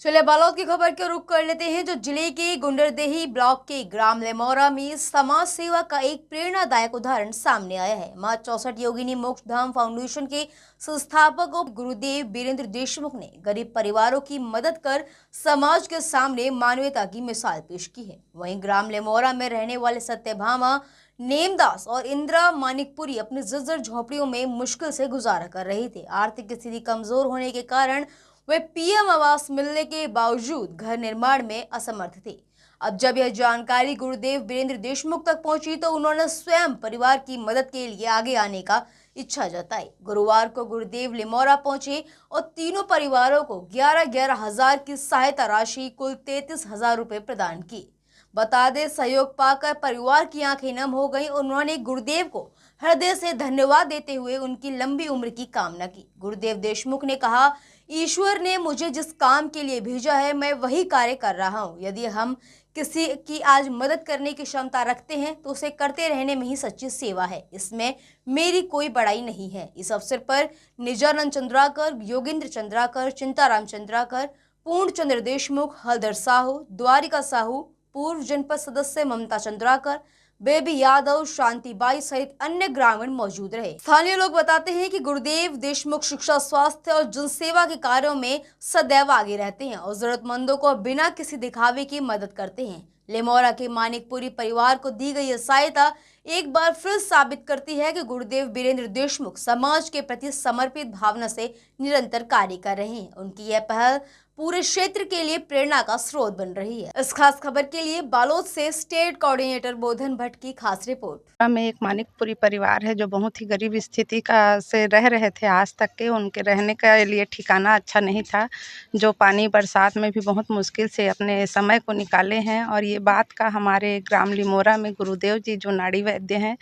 चलिए बालोद की खबर के रुख कर लेते हैं। जो जिले के गुंडरदेही ब्लॉक के ग्राम लेमौरा में समाज सेवा का एक प्रेरणादायक उदाहरण सामने आया है। मां 64 योगिनी मोक्ष धाम फाउंडेशन के संस्थापक और गुरुदेव वीरेंद्र देशमुख ने गरीब परिवारों की मदद कर समाज के सामने मानवता की मिसाल पेश की है। वहीं ग्राम लेमौरा में रहने वाले सत्यभामा नेमदास और इंदिरा मानिकपुरी अपनी जर्जर झोपड़ियों में मुश्किल से गुजारा कर रहे थे। आर्थिक स्थिति कमजोर होने के कारण वे पीएम आवास मिलने के बावजूद घर निर्माण में असमर्थ थे। अब जब यह जानकारी गुरुदेव वीरेंद्र देशमुख तक पहुंची तो उन्होंने स्वयं परिवार की मदद के लिए आगे आने का इच्छा जताई। गुरुवार को गुरुदेव लिमौरा पहुंचे और तीनों परिवारों को 11-11 हजार की सहायता राशि कुल 33,000 रुपए प्रदान की। बता दें, सहयोग पाकर परिवार की आंखें नम हो गईं। उन्होंने गुरुदेव को हृदय से धन्यवाद देते हुए उनकी लंबी उम्र की कामना की। गुरुदेव देशमुख ने कहा, ईश्वर ने मुझे जिस काम के लिए भेजा है मैं वही कार्य कर रहा हूँ। यदि हम किसी की आज मदद करने की क्षमता रखते हैं तो उसे करते रहने में ही सच्ची सेवा है। इसमें मेरी कोई बड़ाई नहीं है। इस अवसर पर निजानंद चंद्राकर, योगेंद्र चंद्राकर, चिंताराम चंद्राकर, पूर्णचंद्र देशमुख, हलधर साहू, द्वारिका साहू, पूर्व जनपद सदस्य ममता चंद्राकर, बेबी यादव, शांतिबाई सहित अन्य ग्रामीण मौजूद रहे। स्थानीय लोग बताते हैं कि गुरुदेव देशमुख शिक्षा, स्वास्थ्य और जनसेवा के कार्यों में सदैव आगे रहते हैं और जरूरतमंदों को बिना किसी दिखावे की मदद करते हैं। लेमौरा के मानिकपुरी परिवार को दी गई यह सहायता एक बार फिर साबित करती है कि गुरुदेव वीरेंद्र देशमुख समाज के प्रति समर्पित भावना से निरंतर कार्य कर रहे हैं। उनकी यह पहल पूरे क्षेत्र के लिए प्रेरणा का स्रोत बन रही है। इस खास खबर के लिए बालोद से स्टेट कोऑर्डिनेटर बोधन भट्ट की खास रिपोर्ट। में एक मानिकपुरी परिवार है जो बहुत ही गरीब स्थिति का से रह रहे थे आज तक के। उनके रहने के लिए ठिकाना अच्छा नहीं था, जो पानी बरसात में भी बहुत मुश्किल से अपने समय को निकाले हैं। और ये बात का हमारे ग्राम लिमौरा में गुरुदेव जी जो नाड़ी वैद्य हैं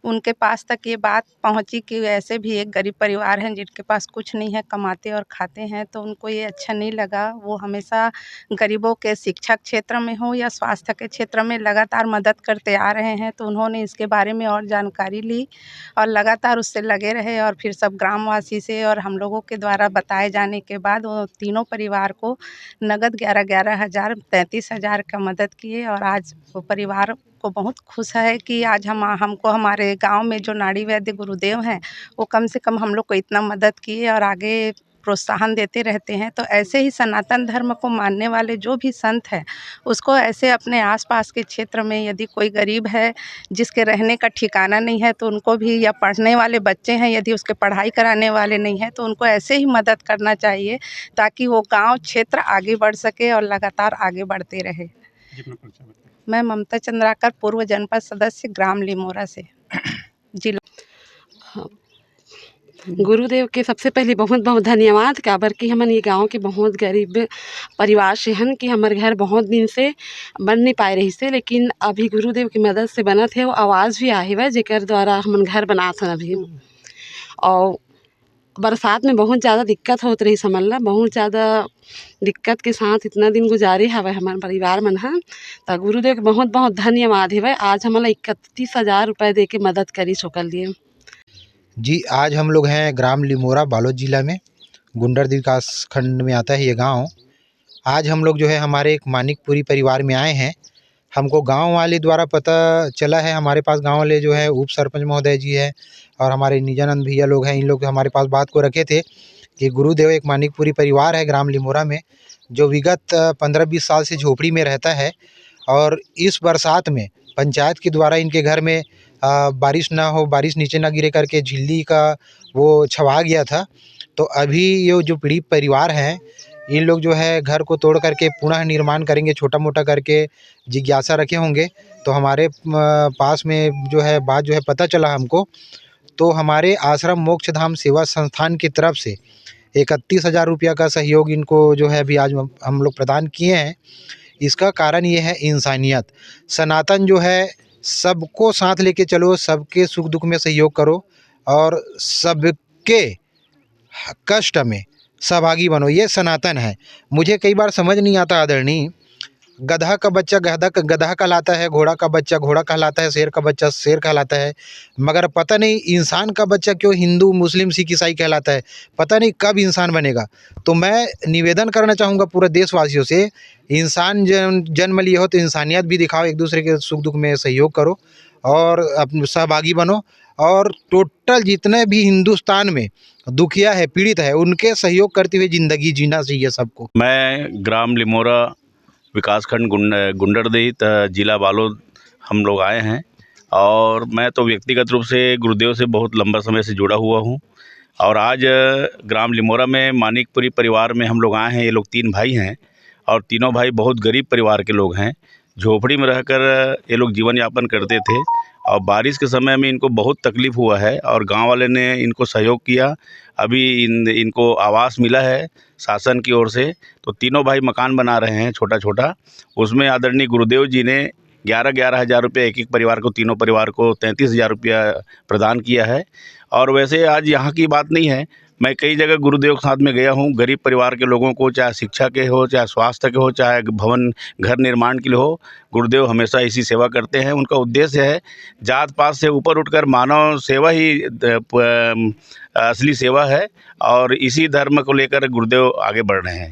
उनके पास तक ये बात पहुंची कि ऐसे भी एक गरीब परिवार हैं जिनके पास कुछ नहीं है, कमाते और खाते हैं। तो उनको ये अच्छा नहीं लगा। वो हमेशा गरीबों के शिक्षा क्षेत्र में हो या स्वास्थ्य के क्षेत्र में लगातार मदद करते आ रहे हैं। तो उन्होंने इसके बारे में और जानकारी ली और लगातार उससे लगे रहे। और फिर सब ग्रामवासी से और हम लोगों के द्वारा बताए जाने के बाद वो तीनों परिवार को नगद 11-11 हज़ार 33,000 का मदद किए। और आज वो परिवार को बहुत खुश है कि आज हमको हमारे गांव में जो नाड़ी वैद्य गुरुदेव हैं वो कम से कम हम लोग को इतना मदद किए और आगे प्रोत्साहन देते रहते हैं। तो ऐसे ही सनातन धर्म को मानने वाले जो भी संत हैं उसको ऐसे अपने आसपास के क्षेत्र में यदि कोई गरीब है जिसके रहने का ठिकाना नहीं है तो उनको भी, या पढ़ने वाले बच्चे हैं यदि उसके पढ़ाई कराने वाले नहीं हैं तो उनको ऐसे ही मदद करना चाहिए ताकि वो गांव क्षेत्र आगे बढ़ सके और लगातार आगे बढ़ते रहे। मैं ममता चंद्राकर, पूर्व जनपद सदस्य, ग्राम लिमौरा से, जिला। हाँ, गुरुदेव के सबसे पहले बहुत बहुत धन्यवाद। काबर कि हमन ये गांव के बहुत गरीब परिवार से हन कि हमारे घर बहुत दिन से बन नहीं पाए रही से, लेकिन अभी गुरुदेव की मदद से बनत है। वो आवाज़ भी आए हुआ जेकर द्वारा हमन घर बनात हन अभी। और बरसात में बहुत ज़्यादा दिक्कत होत रही, समझ ला बहुत ज़्यादा दिक्कत के साथ इतना दिन गुजारे हवे हमारे परिवार मन ह। तो गुरुदेव के बहुत बहुत धन्यवाद है। आज हमला 31,000 रुपये दे के मदद करी ओकर लिए। जी, आज हम लोग हैं ग्राम लिमौरा, बालोद जिला में, गुंडरदेही विकास खंड में आता है ये गांव। आज हम लोग जो है हमारे एक मानिकपुरी परिवार में आए हैं। हमको गांव वाले द्वारा पता चला है, हमारे पास गांव वाले जो है उप सरपंच महोदय जी है और हमारे निजानंद भैया लोग हैं। इन लोग हमारे पास बात को रखे थे कि गुरुदेव एक मानिकपुरी परिवार है ग्राम लिमौरा में जो विगत 15-20 साल से झोपड़ी में रहता है। और इस बरसात में पंचायत के द्वारा इनके घर में बारिश ना हो, बारिश नीचे ना गिरे करके झिल्ली का वो छवा गया था। तो अभी ये जो पीड़ित परिवार हैं इन लोग जो है घर को तोड़ करके पुनः निर्माण करेंगे, छोटा मोटा करके जिज्ञासा रखे होंगे। तो हमारे पास में जो है बात जो है पता चला हमको, तो हमारे आश्रम मोक्ष धाम सेवा संस्थान की तरफ से 31,000 रुपया का सहयोग इनको जो है अभी आज हम लोग प्रदान किए हैं। इसका कारण ये है इंसानियत। सनातन जो है सबको साथ लेके चलो, सबके सुख दुख में सहयोग करो और सबके कष्ट में सहभागी बनो, ये सनातन है। मुझे कई बार समझ नहीं आता आदरणीय, गधा का बच्चा गधा कहलाता है, घोड़ा का बच्चा घोड़ा कहलाता है, शेर का बच्चा शेर कहलाता है। मगर पता नहीं इंसान का बच्चा क्यों हिंदू, मुस्लिम, सिख, ईसाई कहलाता है। पता नहीं कब इंसान बनेगा। तो मैं निवेदन करना चाहूँगा पूरे देशवासियों से, इंसान जन्म लिए हो तो इंसानियत भी दिखाओ, एक दूसरे के सुख दुख में सहयोग करो और अपने सहभागी बनो। और टोटल जितने भी हिंदुस्तान में दुखिया है, पीड़ित है, उनके सहयोग करते हुए ज़िंदगी जीना चाहिए सबको। मैं ग्राम लिमोरा विकासखंड गुंडरदेही जिला बालोद हम लोग आए हैं। और मैं तो व्यक्तिगत रूप से गुरुदेव से बहुत लंबा समय से जुड़ा हुआ हूँ। और आज ग्राम लिमोरा में मानिकपुरी परिवार में हम लोग आए हैं। ये लोग 3 भाई हैं और तीनों भाई बहुत गरीब परिवार के लोग हैं। झोपड़ी में रहकर ये लोग जीवन यापन करते थे और बारिश के समय में इनको बहुत तकलीफ़ हुआ है और गांव वाले ने इनको सहयोग किया। अभी इनको आवास मिला है शासन की ओर से। तो तीनों भाई मकान बना रहे हैं छोटा छोटा। उसमें आदरणीय गुरुदेव जी ने 11-11 हज़ार रुपये एक परिवार को, तीनों परिवार को 33,000 रुपया प्रदान किया है। और वैसे आज यहाँ की बात नहीं है, मैं कई जगह गुरुदेव के साथ में गया हूँ। गरीब परिवार के लोगों को, चाहे शिक्षा के हो, चाहे स्वास्थ्य के हो, चाहे भवन घर निर्माण के लिए हो, गुरुदेव हमेशा इसी सेवा करते हैं। उनका उद्देश्य है जात पात से ऊपर उठकर मानव सेवा ही असली सेवा है और इसी धर्म को लेकर गुरुदेव आगे बढ़ रहे हैं।